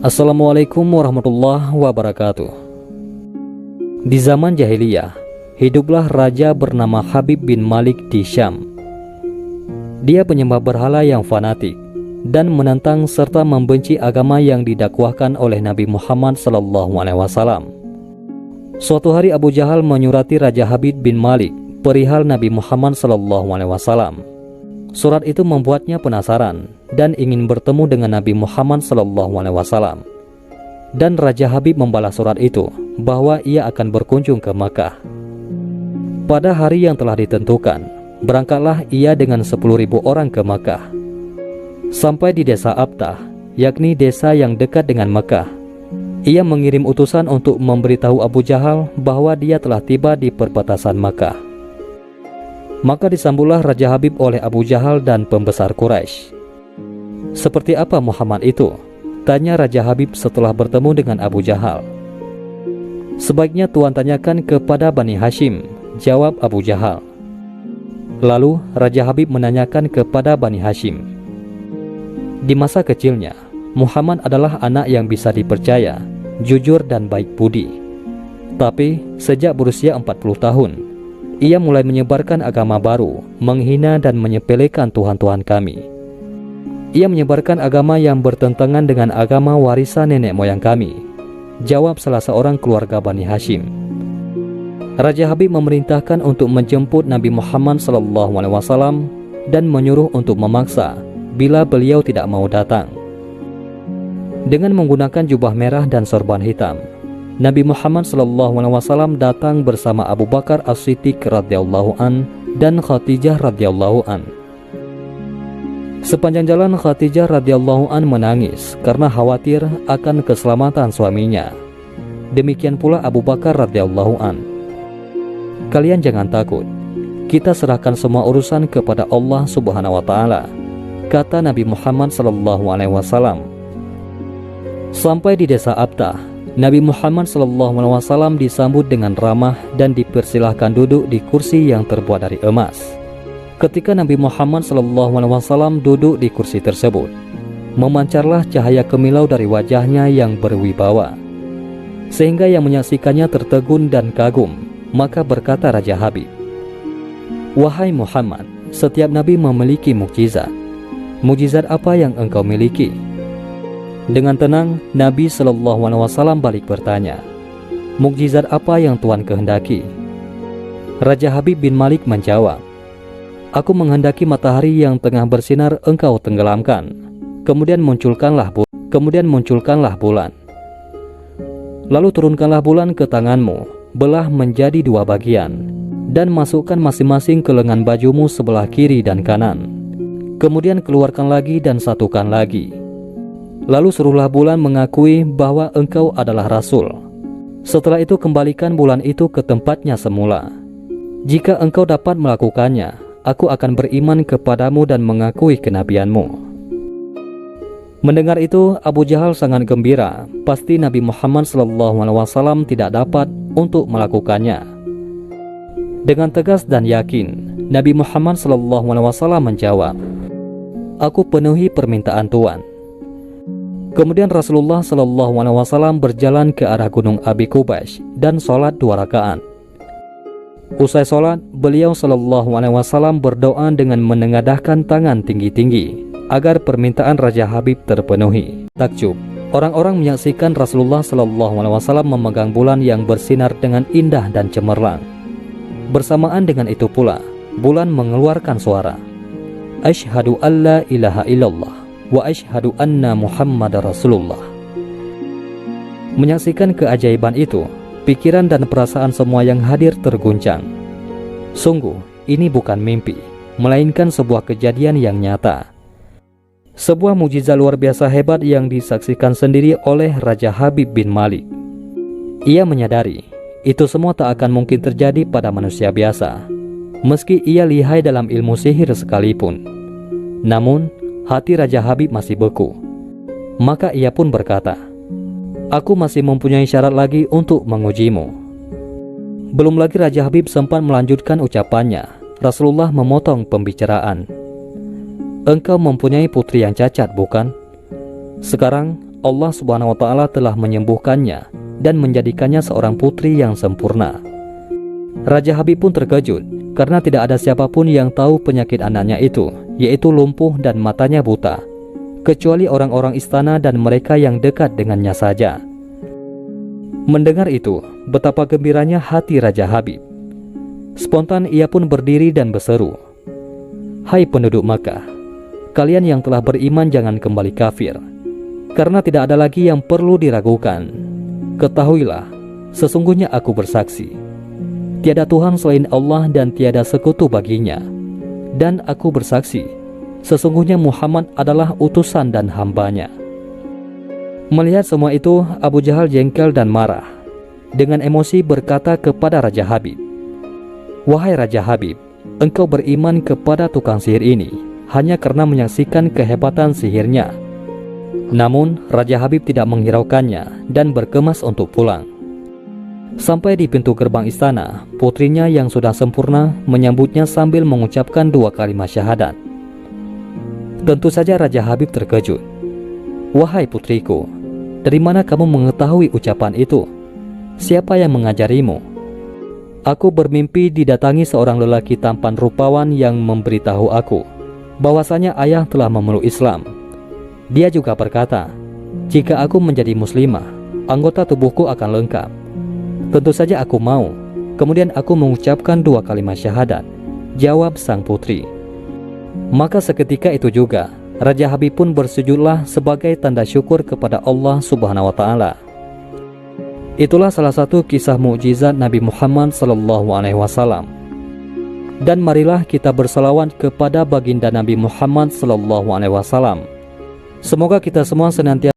Assalamualaikum warahmatullahi wabarakatuh. Di zaman jahiliyah, hiduplah raja bernama Habib bin Malik di Syam. Dia penyembah berhala yang fanatik dan menentang serta membenci agama yang didakwahkan oleh Nabi Muhammad SAW. Suatu hari Abu Jahal menyurati Raja Habib bin Malik perihal Nabi Muhammad SAW. Surat itu membuatnya penasaran dan ingin bertemu dengan Nabi Muhammad SAW. Dan Raja Habib membalas surat itu bahwa ia akan berkunjung ke Makkah. Pada hari yang telah ditentukan, berangkatlah ia dengan 10.000 orang ke Makkah. Sampai di desa Abtah, yakni desa yang dekat dengan Makkah, ia mengirim utusan untuk memberitahu Abu Jahal bahwa dia telah tiba di perbatasan Makkah. Maka disambutlah Raja Habib oleh Abu Jahal dan pembesar Quraisy. "Seperti apa Muhammad itu?" tanya Raja Habib setelah bertemu dengan Abu Jahal. "Sebaiknya Tuan tanyakan kepada Bani Hashim," jawab Abu Jahal. Lalu Raja Habib menanyakan kepada Bani Hashim. Di masa kecilnya, Muhammad adalah anak yang bisa dipercaya, jujur dan baik budi. Tapi sejak berusia 40 tahun, ia mulai menyebarkan agama baru, menghina dan menyepelekan Tuhan-Tuhan kami. Ia menyebarkan agama yang bertentangan dengan agama warisan nenek moyang kami, jawab salah seorang keluarga Bani Hashim. Raja Habib memerintahkan untuk menjemput Nabi Muhammad SAW dan menyuruh untuk memaksa bila beliau tidak mau datang. Dengan menggunakan jubah merah dan sorban hitam, Nabi Muhammad SAW datang bersama Abu Bakar As-Siddiq radhiyallahu an dan Khadijah radhiyallahu an. Sepanjang jalan Khadijah radhiyallahu an menangis karena khawatir akan keselamatan suaminya. Demikian pula Abu Bakar radhiyallahu an. "Kalian jangan takut. Kita serahkan semua urusan kepada Allah Subhanahu wa taala," kata Nabi Muhammad SAW. Sampai di desa Abtah, Nabi Muhammad SAW disambut dengan ramah dan dipersilahkan duduk di kursi yang terbuat dari emas. Ketika Nabi Muhammad SAW duduk di kursi tersebut, memancarlah cahaya kemilau dari wajahnya yang berwibawa, sehingga yang menyaksikannya tertegun dan kagum. Maka berkata Raja Habib, "Wahai Muhammad, setiap Nabi memiliki mukjizat. Mukjizat apa yang engkau miliki?" Dengan tenang, Nabi SAW balik bertanya, "Mukjizat apa yang Tuhan kehendaki?" Raja Habib bin Malik menjawab, "Aku menghendaki matahari yang tengah bersinar engkau tenggelamkan, kemudian munculkanlah bulan. Lalu turunkanlah bulan ke tanganmu, belah menjadi 2 bagian, dan masukkan masing-masing ke lengan bajumu sebelah kiri dan kanan. Kemudian keluarkan lagi dan satukan lagi. Lalu suruhlah bulan mengakui bahwa engkau adalah Rasul. Setelah itu kembalikan bulan itu ke tempatnya semula. Jika engkau dapat melakukannya, aku akan beriman kepadamu dan mengakui kenabianmu." Mendengar itu, Abu Jahal sangat gembira. Pasti Nabi Muhammad SAW tidak dapat untuk melakukannya. Dengan tegas dan yakin, Nabi Muhammad SAW menjawab, "Aku penuhi permintaan Tuan." Kemudian Rasulullah SAW berjalan ke arah gunung Abi Qubays dan sholat 2 rakaat. Usai sholat, beliau SAW berdoa dengan menengadahkan tangan tinggi-tinggi agar permintaan Raja Habib terpenuhi. Takjub, orang-orang menyaksikan Rasulullah SAW memegang bulan yang bersinar dengan indah dan cemerlang. Bersamaan dengan itu pula, bulan mengeluarkan suara, "Asyhadu alla ilaha illallah wa asyhadu anna Muhammadar Rasulullah." Menyaksikan keajaiban itu, pikiran dan perasaan semua yang hadir terguncang. Sungguh, ini bukan mimpi, melainkan sebuah kejadian yang nyata. Sebuah mukjizat luar biasa hebat yang disaksikan sendiri oleh Raja Habib bin Malik. Ia menyadari, itu semua tak akan mungkin terjadi pada manusia biasa, meski ia lihai dalam ilmu sihir sekalipun. Namun, hati Raja Habib masih beku. Maka ia pun berkata, "Aku masih mempunyai syarat lagi untuk mengujimu." Belum lagi Raja Habib sempat melanjutkan ucapannya, Rasulullah memotong pembicaraan. "Engkau mempunyai putri yang cacat, bukan? Sekarang Allah Subhanahu wa Ta'ala telah menyembuhkannya dan menjadikannya seorang putri yang sempurna. Raja Habib pun terkejut karena tidak ada siapapun yang tahu penyakit anaknya itu, yaitu lumpuh dan matanya buta, kecuali orang-orang istana dan mereka yang dekat dengannya saja. Mendengar itu, betapa gembiranya hati Raja Habib. Spontan ia pun berdiri dan berseru, "Hai penduduk Makkah, kalian yang telah beriman jangan kembali kafir, karena tidak ada lagi yang perlu diragukan. Ketahuilah, sesungguhnya aku bersaksi, tiada Tuhan selain Allah dan tiada sekutu baginya. Dan aku bersaksi, sesungguhnya Muhammad adalah utusan dan hambanya." Melihat semua itu, Abu Jahal jengkel dan marah. Dengan emosi berkata kepada Raja Habib, "Wahai Raja Habib, engkau beriman kepada tukang sihir ini hanya karena menyaksikan kehebatan sihirnya." Namun Raja Habib tidak menghiraukannya dan berkemas untuk pulang. Sampai di pintu gerbang istana, putrinya yang sudah sempurna menyambutnya sambil mengucapkan 2 kalimat syahadat. Tentu saja Raja Habib terkejut. "Wahai putriku, dari mana kamu mengetahui ucapan itu? Siapa yang mengajarimu?" "Aku bermimpi didatangi seorang lelaki tampan rupawan yang memberitahu aku bahwasanya ayah telah memeluk Islam. Dia juga berkata, jika aku menjadi muslimah, anggota tubuhku akan lengkap. Tentu saja aku mau. Kemudian aku mengucapkan 2 kalimat syahadat," jawab sang putri. Maka seketika itu juga Raja Habib pun bersujudlah sebagai tanda syukur kepada Allah Subhanahu wa Ta'ala. Itulah salah satu kisah mukjizat Nabi Muhammad SAW. Dan marilah kita berselawat kepada baginda Nabi Muhammad SAW. Semoga kita semua senantiasa